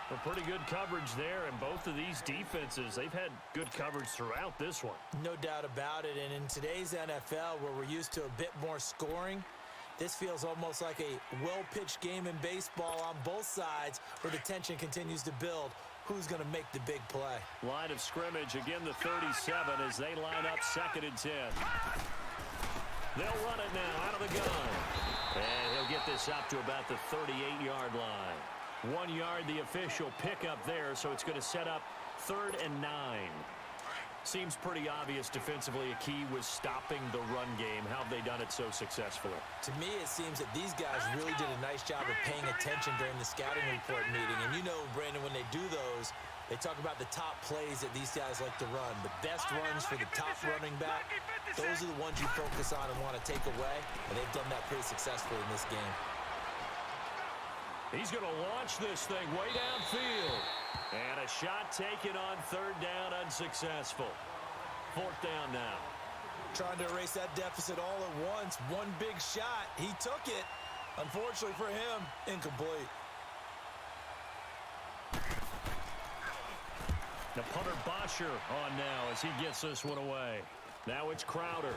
C: A pretty good coverage there, and both of these defenses, they've had good coverage throughout this one.
D: No doubt about it, and in today's NFL, where we're used to a bit more scoring, this feels almost like a well-pitched game in baseball on both sides where the tension continues to build. Who's going to make the big play?
C: Line of scrimmage, again the 37 as they line up 2nd and 10. They'll run it now out of the gun. And he'll get this up to about the 38-yard line. 1 yard, the official pickup there, so it's going to set up 3rd and 9. Seems pretty obvious defensively a key was stopping the run game. How have they done it so successfully?
D: To me, it seems that these guys really did a nice job of paying attention during the scouting report meeting. And you know, Brandon, when they do those, they talk about the top plays that these guys like to run. The best runs for the top running back, those are the ones you focus on and want to take away. And they've done that pretty successfully in this game.
C: He's going to launch this thing way downfield. And a shot taken on 3rd down, unsuccessful. 4th down now.
D: Trying to erase that deficit all at once. One big shot. He took it. Unfortunately for him, incomplete.
C: The punter Bosher on now as he gets this one away. Now it's Crowder.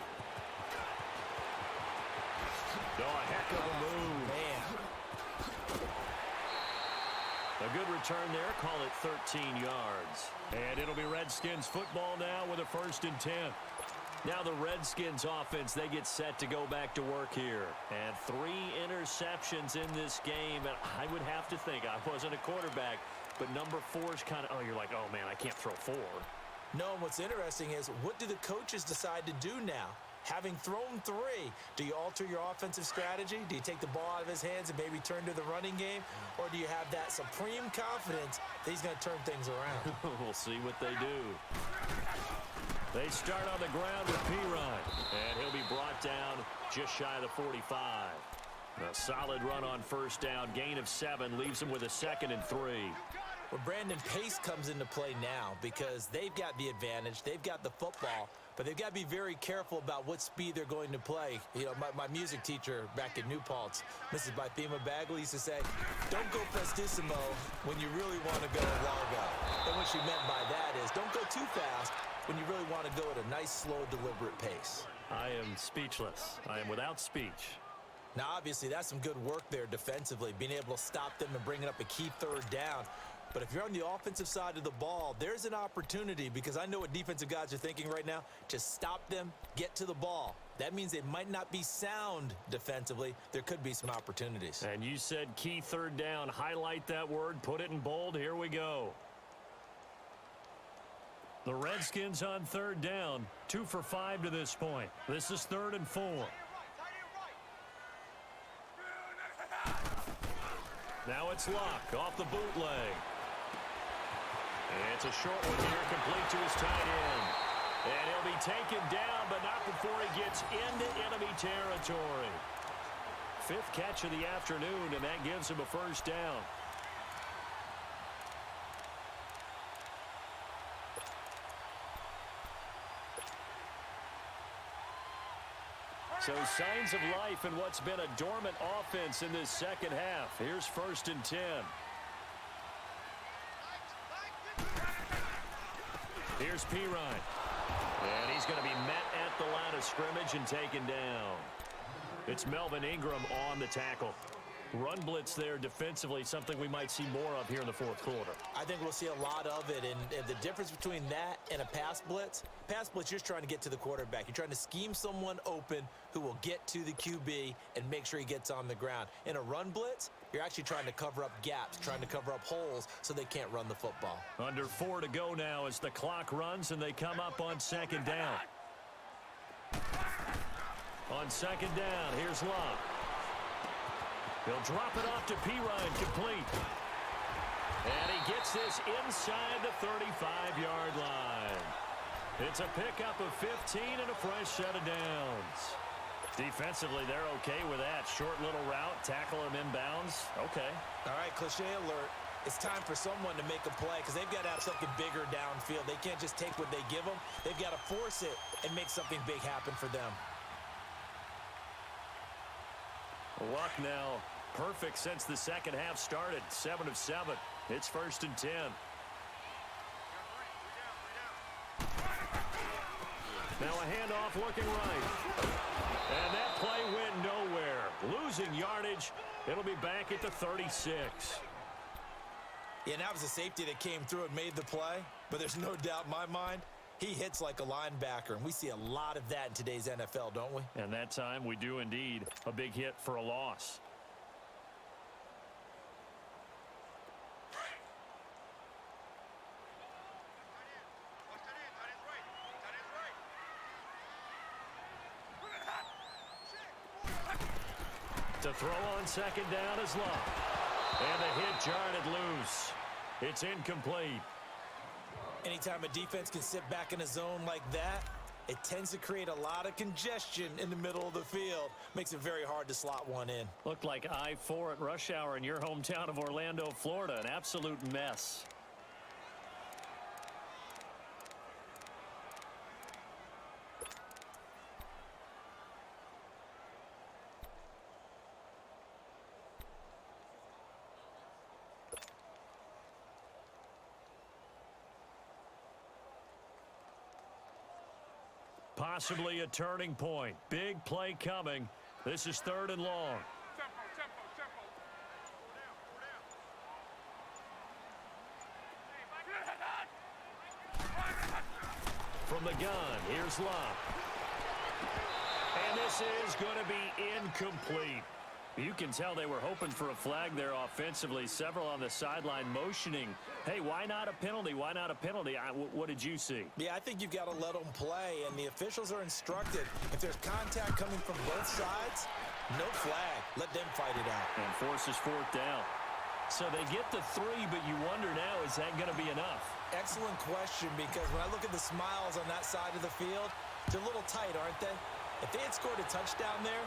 C: Oh, a heck of a move.
D: Man.
C: A good return there. Call it 13 yards. And it'll be Redskins football now with a 1st and 10. Now the Redskins offense, they get set to go back to work here. And 3 interceptions in this game. And I would have to think, I wasn't a quarterback, but number 4 is kind of, oh, you're like, oh, man, I can't throw 4.
D: No, and what's interesting is, what do the coaches decide to do now? Having thrown 3, do you alter your offensive strategy? Do you take the ball out of his hands and maybe turn to the running game? Or do you have that supreme confidence that he's going to turn things around?
C: We'll see what they do. They start on the ground with P-Run. And he'll be brought down just shy of the 45. A solid run on 1st down. Gain of 7 leaves him with a 2nd and 3.
D: Well, Brandon, pace comes into play now because they've got the advantage. They've got the football. But they've got to be very careful about what speed they're going to play. You know, my music teacher back in New Paltz, Mrs. Bythema Bagley, used to say, don't go prestissimo when you really want to go largo. And what she meant by that is don't go too fast when you really want to go at a nice, slow, deliberate pace.
C: I am speechless. I am without speech.
D: Now, obviously, that's some good work there defensively, being able to stop them and bringing up a key third down. But if you're on the offensive side of the ball, there's an opportunity, because I know what defensive guys are thinking right now. Just stop them, get to the ball. That means they might not be sound defensively. There could be some opportunities.
C: And you said key third down. Highlight that word, put it in bold. Here we go. The Redskins on third down, 2 for 5 to this point. This is 3rd and 4. Now it's LAC off the bootleg. It's a short one here, complete to his tight end. And he'll be taken down, but not before he gets into enemy territory. 5th catch of the afternoon, and that gives him a first down. So signs of life in what's been a dormant offense in this second half. Here's 1st and 10. Here's Pirine. And he's going to be met at the line of scrimmage and taken down. It's Melvin Ingram on the tackle. Run blitz there defensively, something we might see more of here in the 4th quarter. I think we'll see a lot of it, and the difference between that and a pass blitz, you're just trying to get to the quarterback. You're trying to scheme someone open who will get to the QB and make sure he gets on the ground. In a run blitz, you're actually trying to cover up gaps, trying to cover up holes so they can't run the football. Under 4 to go now as the clock runs and they come up on 2nd down. On 2nd down, here's LAC. He'll drop it off to Pirine, complete. And he gets this inside the 35-yard line. It's a pickup of 15 and a fresh set of downs. Defensively, they're okay with that. Short little route, tackle him inbounds. Okay. All right, cliche alert. It's time for someone to make a play because they've got to have something bigger downfield. They can't just take what they give them. They've got to force it and make something big happen for them. LAC now perfect since the second half started. 7 of 7. It's 1st and 10. Now a handoff looking right. And that play went nowhere. Losing yardage. It'll be back at the 36. Yeah, and that was a safety that came through and made the play. But there's no doubt in my mind, he hits like a linebacker, and we see a lot of that in today's NFL, don't we? And that time we do indeed. A big hit for a loss. To throw on 2nd down is LAC. And the hit jarred loose. It's incomplete. Anytime a defense can sit back in a zone like that, it tends to create a lot of congestion in the middle of the field. Makes it very hard to slot one in. Looked like I-4 at rush hour in your hometown of Orlando, Florida. An absolute mess. Possibly a turning point. Big play coming. This is 3rd and long. From the gun, here's LAC. And this is going to be incomplete. You can tell they were hoping for a flag there offensively. Several on the sideline motioning. Hey, why not a penalty? Why not a penalty? What did you see? Yeah, I think you've got to let them play, and the officials are instructed. If there's contact coming from both sides, no flag. Let them fight it out. And forces 4th down. So they get the 3, but you wonder now, is that going to be enough? Excellent question, because when I look at the smiles on that side of the field, they're a little tight, aren't they? If they had scored a touchdown there,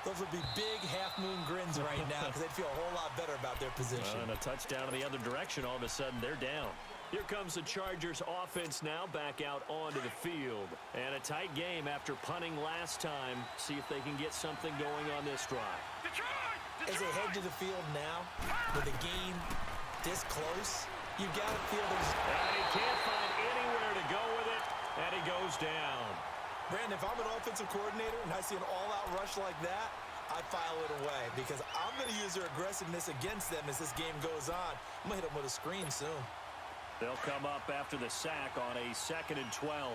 C: those would be big half-moon grins right now because they'd feel a whole lot better about their position. And a touchdown in the other direction, all of a sudden, they're down. Here comes the Chargers offense now back out onto the field. And a tight game after punting last time. See if they can get something going on this drive.
D: As they head to the field now, with the game this close, you got to feel there's...
C: And he can't find anywhere to go with it, and he goes down.
D: Brandon, if I'm an offensive coordinator and I see an all-out rush like that, I file it away because I'm going to use their aggressiveness against them as this game goes on. I'm going to hit them with a screen soon.
C: They'll come up after the sack on a 2nd and 12.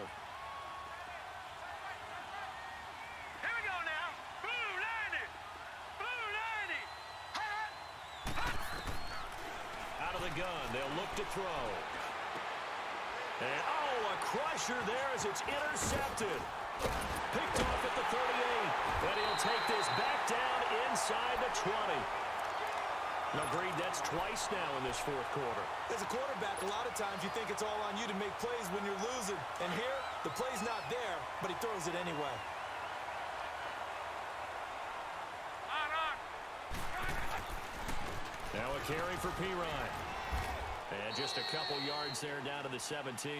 C: Out of the gun, they'll look to throw. And, a crusher there as it's intercepted. Picked off at the 38. And he'll take this back down inside the 20. Agreed, that's twice now in this fourth quarter.
D: As a quarterback, a lot of times you think it's all on you to make plays when you're losing. And here, the play's not there, but he throws it anyway.
C: Now a carry for Pirine. And just a couple yards there down to the 17.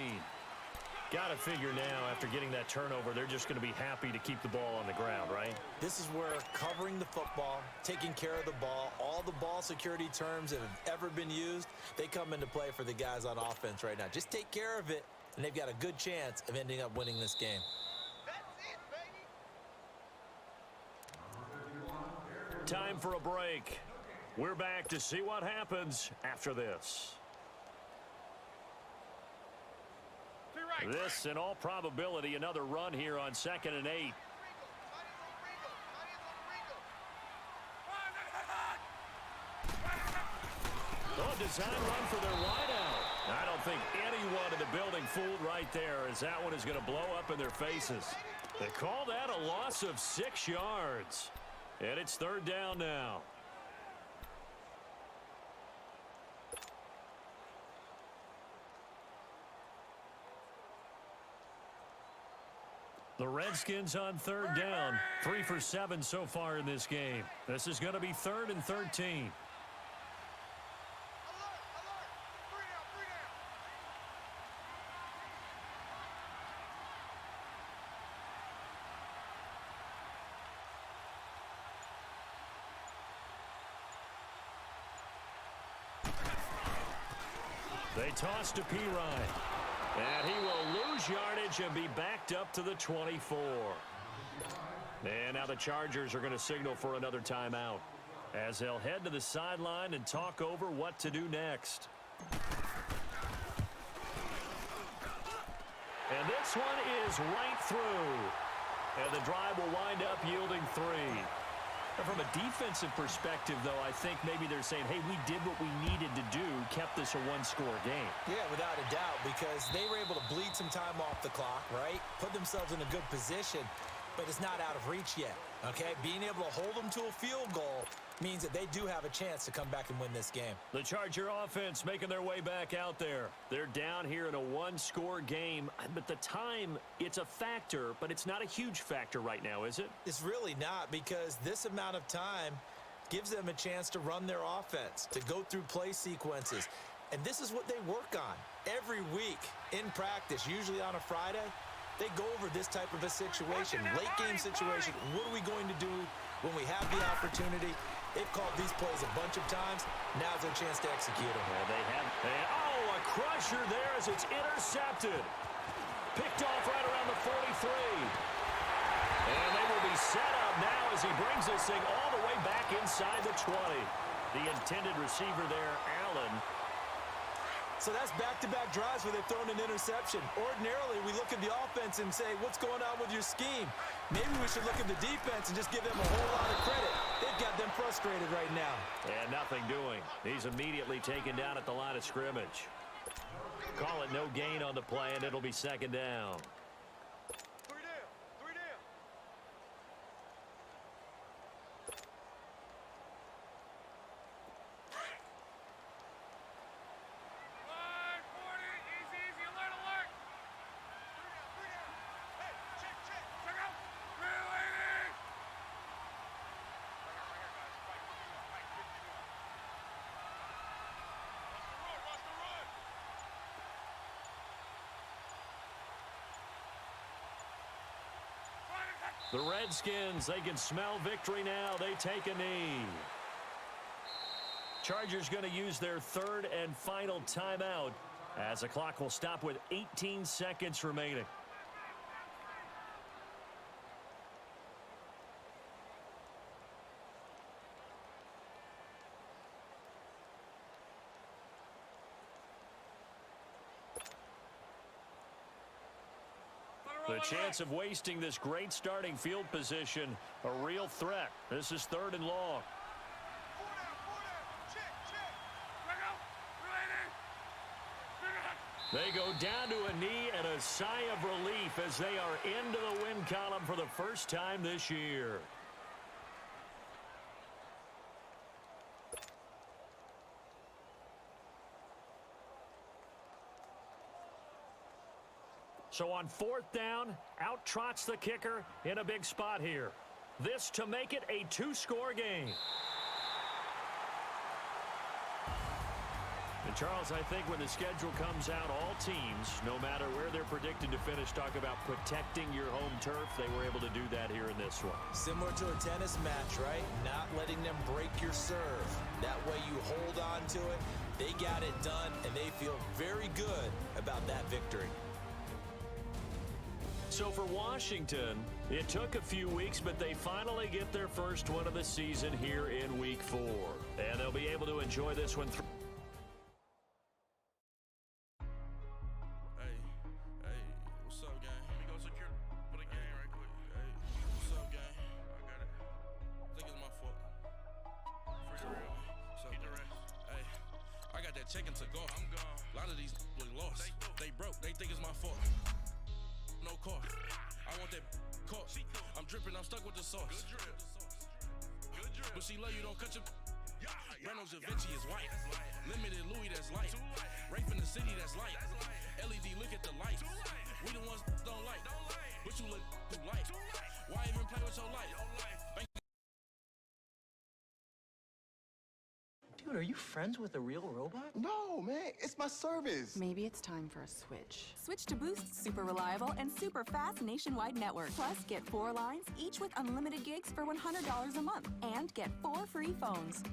C: Got to figure now, after getting that turnover, they're just going to be happy to keep the ball on the ground, right?
D: This is where covering the football, taking care of the ball, all the ball security terms that have ever been used, they come into play for the guys on offense right now. Just take care of it, and they've got a good chance of ending up winning this game.
C: Time for a break. We're back to see what happens after this. This, in all probability, another run here on 2nd and 8. Design run for their wideout. I don't think anyone in the building fooled right there, as that one is going to blow up in their faces. They call that a loss of 6 yards. And it's 3rd down now. The Redskins on 3rd down. 3 for 7 so far in this game. This is going to be 3rd and 13. They toss to Pirine. And he will lose yardage and be backed up to the 24. And now the Chargers are going to signal for another timeout, as they'll head to the sideline and talk over what to do next. And this one is right through. And the drive will wind up yielding 3. From a defensive perspective, though, I think maybe they're saying, hey, we did what we needed to do, kept this a one-score game.
D: Yeah, without a doubt, because they were able to bleed some time off the clock, right? Put themselves in a good position, but it's not out of reach yet, okay? Being able to hold them to a field goal means that they do have a chance to come back and win this game.
C: The Charger offense making their way back out there. They're down here in a one-score game, but the time, it's a factor, but it's not a huge factor right now, is it?
D: It's really not, because this amount of time gives them a chance to run their offense, to go through play sequences. And this is what they work on every week in practice, usually on a Friday. They go over this type of a situation, late game situation. What are we going to do when we have the opportunity? They've called these plays a bunch of times. Now's their chance to execute them.
C: Yeah, they have. And, a crusher there as it's intercepted. Picked off right around the 43. And they will be set up now as he brings this thing all the way back inside the 20. The intended receiver there, Allen.
D: So that's back-to-back drives where they've thrown an interception. Ordinarily, we look at the offense and say, what's going on with your scheme? Maybe we should look at the defense and just give them a whole lot of credit. They've got them frustrated right now.
C: And nothing doing. He's immediately taken down at the line of scrimmage. Call it no gain on the play, and it'll be 2nd down. The Redskins, they can smell victory now. They take a knee. Chargers going to use their third and final timeout as the clock will stop with 18 seconds remaining. The chance of wasting this great starting field position, a real threat. This is 3rd and long. They go down to a knee and a sigh of relief as they are into the win column for the first time this year. So on 4th down, out trots the kicker in a big spot here. This to make it a 2-score game. And Charles, I think when the schedule comes out, all teams, no matter where they're predicted to finish, talk about protecting your home turf. They were able to do that here in this one.
D: Similar to a tennis match, right? Not letting them break your serve. That way you hold on to it. They got it done, and they feel very good about that victory.
C: So for Washington, it took a few weeks, but they finally get their first one of the season here in Week 4. And they'll be able to enjoy this one through.
B: What's up, gang? Let me go secure for the game right quick. Hey, what's up, gang? I got it. I think it's my fault. For real. Keep the rest. Hey, I got that chicken to go. I'm gone. A lot of these look lost. They broke. They think it's my fault. No car. I want that caught. I'm dripping. I'm stuck with the sauce. Good drip. But she love you. Don't cut your. Reynolds Da Vinci is white. Limited Louis, that's light. Rafe in the city, that's light. LED, look at the lights. We the ones don't like. But you look too light. Why even play with your life?
E: Dude, are you friends with a real robot?
F: No, man, it's my service.
G: Maybe it's time for a switch. Switch to Boost's super reliable and super fast nationwide network. Plus, get 4 lines, each with unlimited gigs for $100 a month. And get 4 free phones.